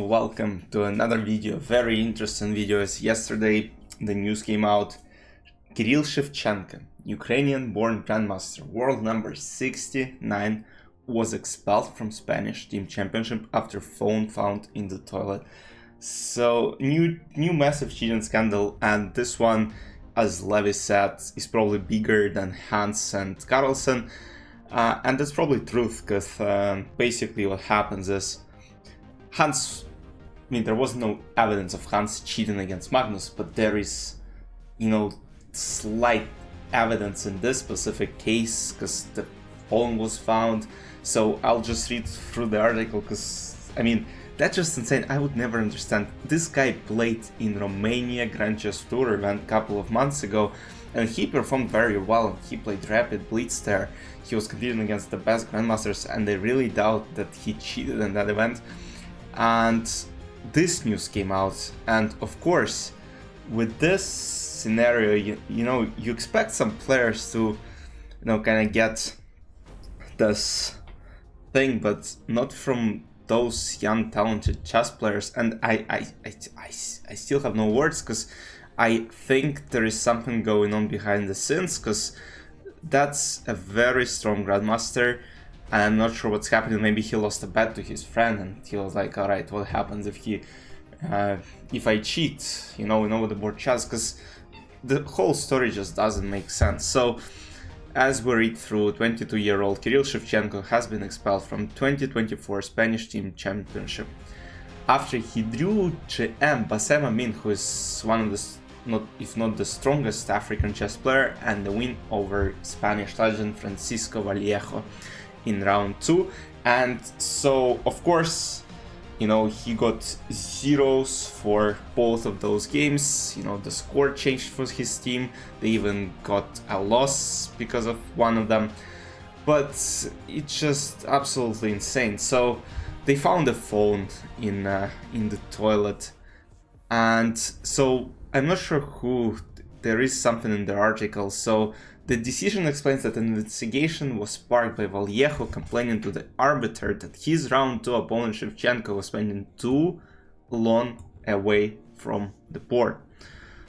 welcome to another video, very interesting video. As yesterday the news came out, Kirill Shevchenko, Ukrainian-born Grandmaster, world number 69, was expelled from Spanish Team Championship after phone found in the toilet. So new massive cheating scandal, and this one, as Levy said, is probably bigger than Hans and Carlsen, and that's probably truth, because basically what happens is Hans, there was no evidence of Hans cheating against Magnus, but there is, slight evidence in this specific case, because the phone was found. So I'll just read through the article, because, that's just insane. I would never understand. This guy played in Romania Grand Chess Tour event a couple of months ago, and he performed very well. He played Rapid Blitz there. He was competing against the best grandmasters, and I really doubt that he cheated in that event. And this news came out, and of course, with this scenario, you expect some players to, kind of get this thing, but not from those young, talented chess players. And I still have no words, because I think there is something going on behind the scenes, because that's a very strong grandmaster. And I'm not sure what's happening. Maybe he lost a bet to his friend, and he was like, all right, what happens if I cheat, in the board chess? Because the whole story just doesn't make sense. So, as we read through, 22-year-old Kirill Shevchenko has been expelled from 2024 Spanish Team Championship after he drew GM Bassem Amin, who is one of the, if not the strongest African chess player, and the win over Spanish legend Francisco Vallejo in round 2. And so, of course, he got zeros for both of those games. The score changed for his team. They even got a loss because of one of them. But it's just absolutely insane. So they found a phone in the toilet, and so I'm not sure who. There is something in the article. So the decision explains that an investigation was sparked by Vallejo complaining to the arbiter that his round 2 opponent Shevchenko was spending too long away from the board.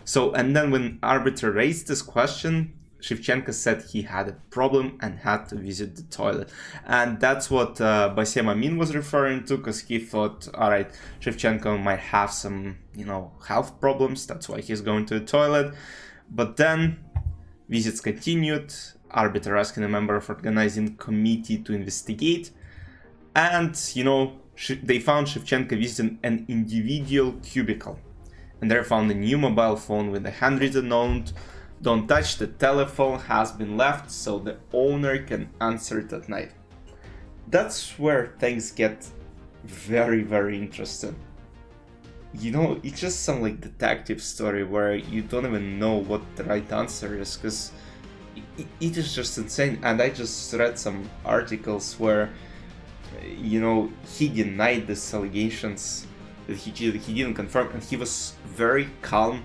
So, and then when arbiter raised this question, Shevchenko said he had a problem and had to visit the toilet. And that's what Bassem Amin was referring to, because he thought, alright, Shevchenko might have some, health problems, that's why he's going to the toilet. But then visits continued, arbiter asking a member of organizing committee to investigate, and, they found Shevchenko visiting an individual cubicle. And there found a new mobile phone with a handwritten note, "Don't touch, the telephone has been left so the owner can answer it at night." That's where things get very, very interesting. It just sounds like detective story where you don't even know what the right answer is, because it is just insane. And I just read some articles where, he denied these allegations, that he didn't confirm, and he was very calm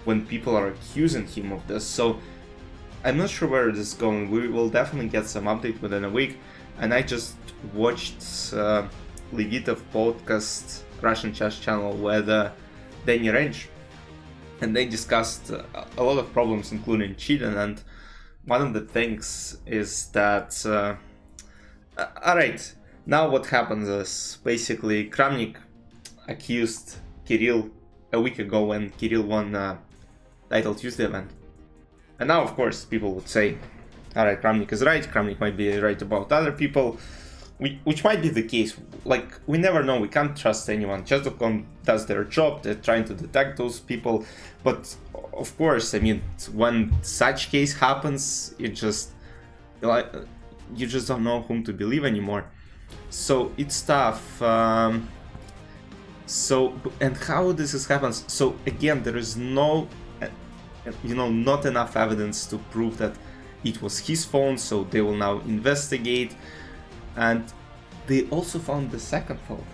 when people are accusing him of this. So I'm not sure where this is going. We will definitely get some update within a week. And I just watched Levitov podcast, Russian chess channel, with Danny Range, and they discussed a lot of problems, including cheating. And one of the things is that alright, now what happens is basically Kramnik accused Kirill a week ago when Kirill won Title Tuesday event, and now of course people would say, alright, Kramnik is right, Kramnik might be right about other people, which might be the case. Like, we never know, we can't trust anyone. Chess.com does their job, they're trying to detect those people, but of course, when such case happens, you just don't know whom to believe anymore. So it's tough. And how this happens? So again, there is no, not enough evidence to prove that it was his phone, so they will now investigate. And they also found the second phone,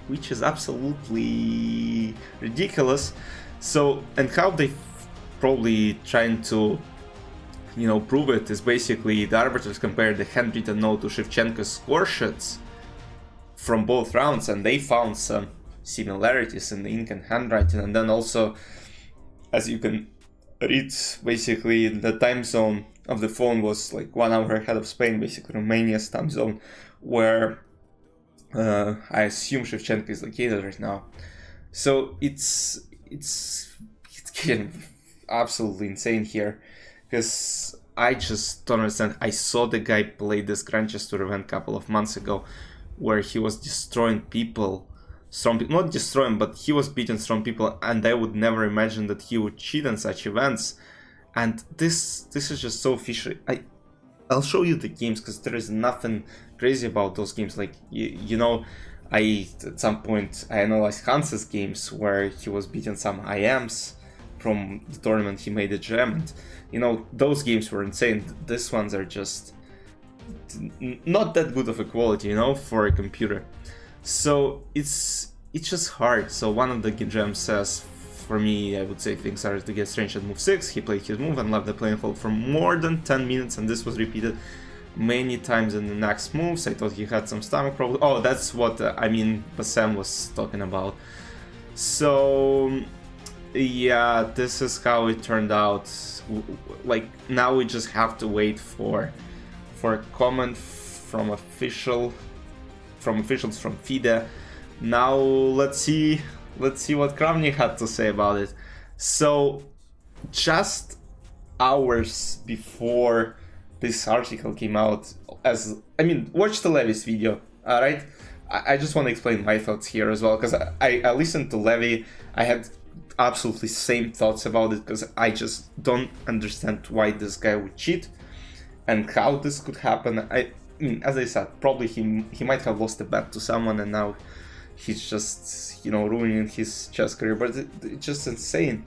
which is absolutely ridiculous. So, and how they probably trying to, prove it is basically the arbiters compared the handwritten note to Shevchenko's score sheets from both rounds, and they found some similarities in the ink and handwriting. And then also, as you can read, basically the time zone of the phone was like 1 hour ahead of Spain, basically Romania's time zone, where I assume Shevchenko is located right now. So it's getting absolutely insane here, because I just don't understand. I saw the guy play this Grandmaster event a couple of months ago, where he was destroying people, not destroying, but he was beating strong people, and I would never imagine that he would cheat in such events. And this is just so fishy. I'll show you the games, because there is nothing crazy about those games. Like, you know, at some point I analyzed Hans's games where he was beating some IMs from the tournament he made at GM, and you know, those games were insane. These ones are just not that good of a quality, you know, for a computer. So it's just hard. So one of the GMs says, for me, I would say things started to get strange at move 6. He played his move and left the playing field for more than 10 minutes, and this was repeated many times in the next moves. I thought he had some stomach problems. Oh, that's what I mean, Bassem was talking about. So yeah, this is how it turned out. Like, now we just have to wait for a comment from officials from FIDE. Now let's see what Kramnik had to say about it. So just hours before this article came out, watch the Levy's video, alright? I just want to explain my thoughts here as well, because I listened to Levy. I had absolutely same thoughts about it, because I just don't understand why this guy would cheat and how this could happen. I mean, as I said, probably he might have lost a bet to someone, and now he's just, you know, ruining his chess career. But it's just insane.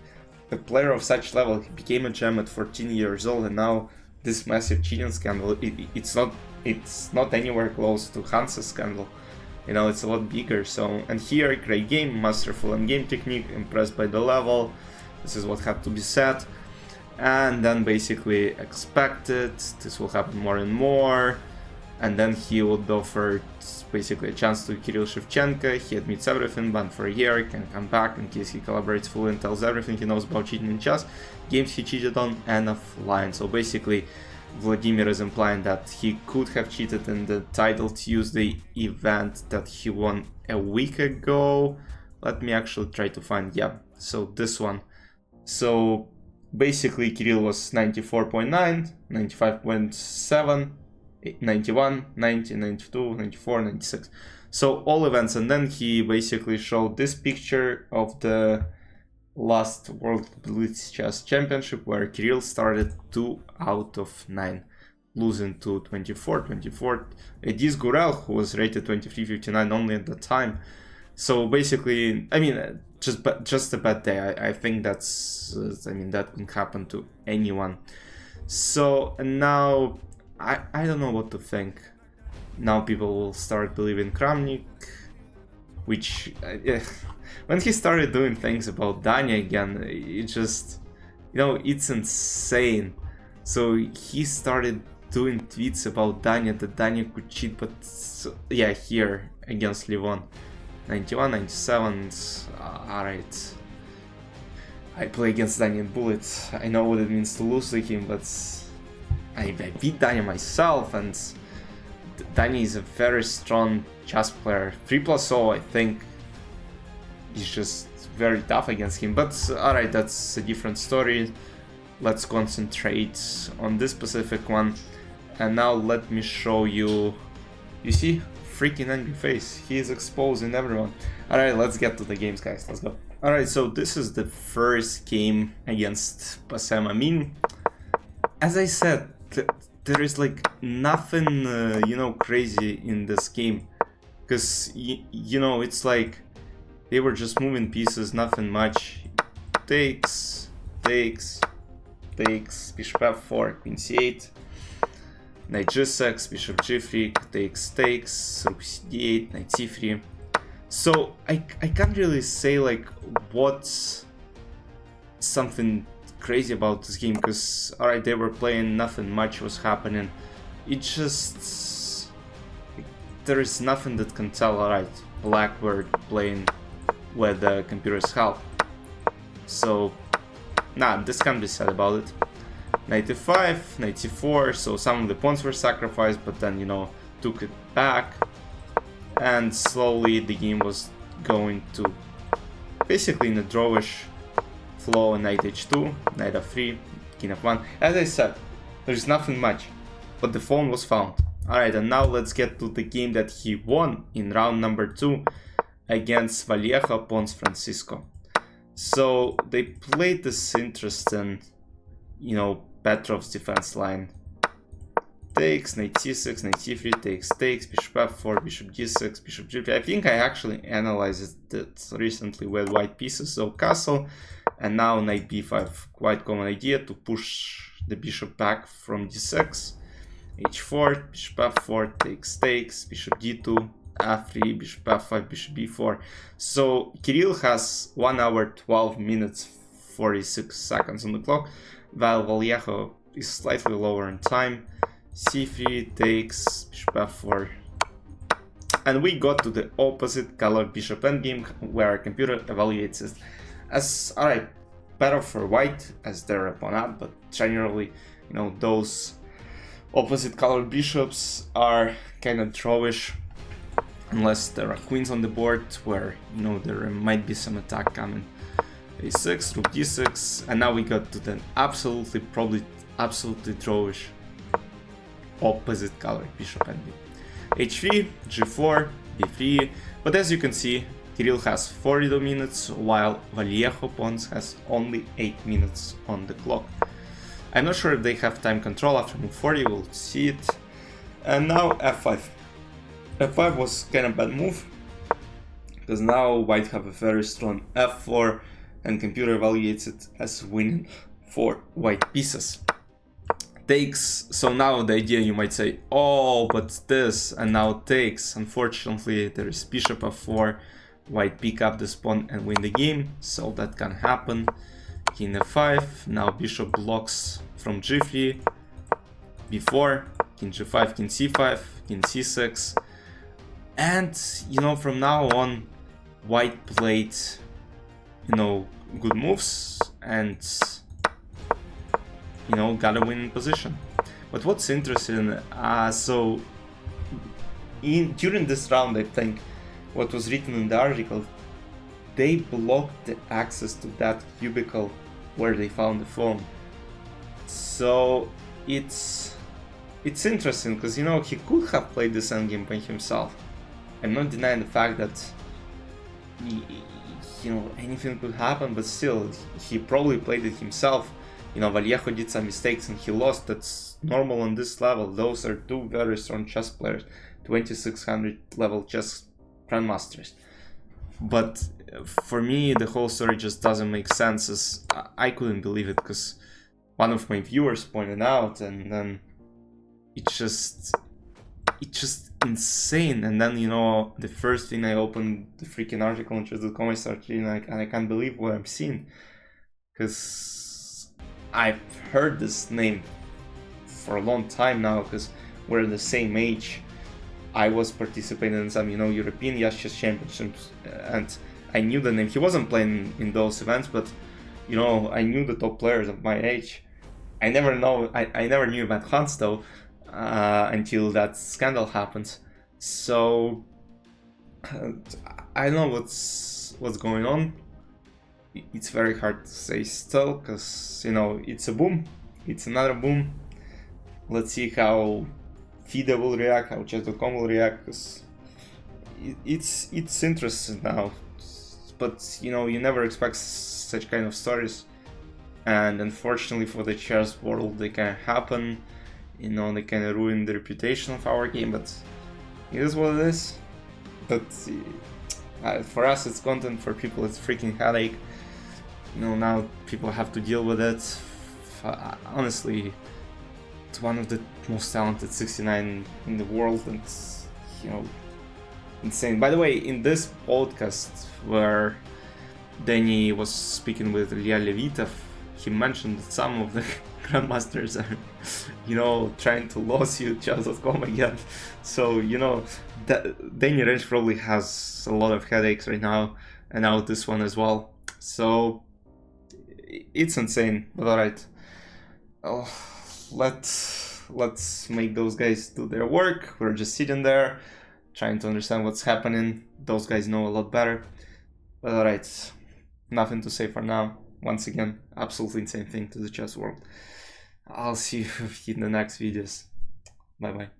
A player of such level, he became a gem at 14 years old, and now this massive cheating scandal. It's not anywhere close to Hans's scandal. You know, it's a lot bigger. So, and here, great game, masterful in game technique, impressed by the level. This is what had to be said. And then basically expected this will happen more and more. And then he would offer basically a chance to Kirill Shevchenko. He admits everything, banned for a year, can come back in case he collaborates fully and tells everything he knows about cheating in chess, games he cheated on, and offline. So basically, Vladimir is implying that he could have cheated in the Title Tuesday event that he won a week ago. Let me actually try to find, yeah, so this one. So basically Kirill was 94.9, 95.7, 91, 90, 92, 94, 96. So all events, and then he basically showed this picture of the last World Blitz Chess Championship, where Kirill started 2 out of 9, losing to 24. Edis Gurel, who was rated 23.59 only at the time. So basically, I mean, just a bad day. I think that's, that can happen to anyone. So, and now, I don't know what to think. Now people will start believing Kramnik, which, when he started doing things about Danya again, it just, you know, it's insane. So he started doing tweets about Danya, that Danya could cheat, but yeah, here against Levon. 91, 97, alright. I play against Danya in Bullet. I know what it means to lose to him, but I beat Danya myself, and Danya is a very strong chess player. 3+0, I think, is just very tough against him. But alright, that's a different story. Let's concentrate on this specific one. And now let me show you. You see? Freaking angry face. He is exposing everyone. Alright, let's get to the games, guys. Let's go. Alright, so this is the first game against Bassem Amin. As I said, there is like nothing, you know, crazy in this game. Because, you know, it's like they were just moving pieces, nothing much. Takes, bishop f4, queen c8. Knight g6, bishop g3, takes, rook c8, knight c3. So I can't really say like what's something crazy about this game, because alright, they were playing, nothing much was happening. It just, there is nothing that can tell, alright, black were playing with the computer's help. So, nah, this can't be said about it. 95, 94, so some of the pawns were sacrificed, but then, you know, took it back. And slowly the game was going to basically in a drawish flow. Knight h2, knight f3, king f1. As I said, there's nothing much, but the phone was found. Alright, and now let's get to the game that he won in round number 2 against Vallejo pawns Francisco. So they played this interesting, you know, Petrov's defense line. Takes, knight c6, knight c3, takes, bishop f4, bishop d6, bishop g3. I think I actually analyzed it recently with white pieces, so castle, and now knight b5. Quite common idea to push the bishop back from d6. h4, bishop f4, takes, bishop d2, f3, bishop f5, bishop b4. So Kirill has 1 hour 12 minutes 46 seconds on the clock, while Vallejo is slightly lower in time. c3 takes, bishop f4. And we got to the opposite color bishop endgame, where our computer evaluates it as, alright, better for white as their opponent, but generally, you know, those opposite colored bishops are kind of drawish, unless there are queens on the board where, you know, there might be some attack coming. a6, rook d6, and now we got to the absolutely drawish opposite color bishop endgame. h3, g4, b3, but as you can see, Kirill has 42 minutes, while Vallejo pawns has only 8 minutes on the clock. I'm not sure if they have time control after move 40, we'll see it. And now f5. f5 was kind of bad move, because now white have a very strong f4, and computer evaluates it as winning for white pieces. Takes, so now the idea you might say, oh, but this, and now takes. Unfortunately, there is bishop f4, white pick up this pawn and win the game, so that can happen. King f5, now bishop blocks from g3, b4, king g5, king c5, king c6, and, you know, from now on, white played, you know, good moves, and, you know, got a winning position. But what's interesting, so during this round, I think, what was written in the article, they blocked the access to that cubicle where they found the phone. So it's interesting, because, you know, he could have played this endgame by himself. I'm not denying the fact that, you know, anything could happen, but still, he probably played it himself. You know, Vallejo did some mistakes and he lost. That's normal on this level. Those are two very strong chess players, 2600 level chess grandmasters. But for me, the whole story just doesn't make sense, as I couldn't believe it, because one of my viewers pointed out, and then it's just insane. And then, you know, the first thing I opened the freaking article on chess.com, I started reading, like, and I can't believe what I'm seeing, because I've heard this name for a long time now, because we're the same age. I was participating in some, you know, European chess championships, and I knew the name. He wasn't playing in those events, but, you know, I knew the top players of my age. I never knew about Hans though, until that scandal happened. So I don't know what's going on. It's very hard to say still, because, you know, it's a boom. It's another boom. Let's see how FIDE will react, how chess.com will react, because it's interesting now. But, you know, you never expect such kind of stories, and unfortunately for the chess world, they can happen. You know, they can ruin the reputation of our game, but it is what it is. But for us, it's content. For people, it's freaking headache. You know, now people have to deal with it. Honestly, it's one of the most talented 69 in the world, and, you know, insane. By the way, in this podcast where Danny was speaking with Ilya Levitov, he mentioned that some of the grandmasters are, you know, trying to lawsuit chess.com again. So, you know, Danny Range probably has a lot of headaches right now, and now this one as well. So it's insane, but alright. Oh, let's make those guys do their work. We're just sitting there trying to understand what's happening. Those guys know a lot better. But alright, nothing to say for now. Once again, absolutely insane thing to the chess world. I'll see you in the next videos. Bye bye.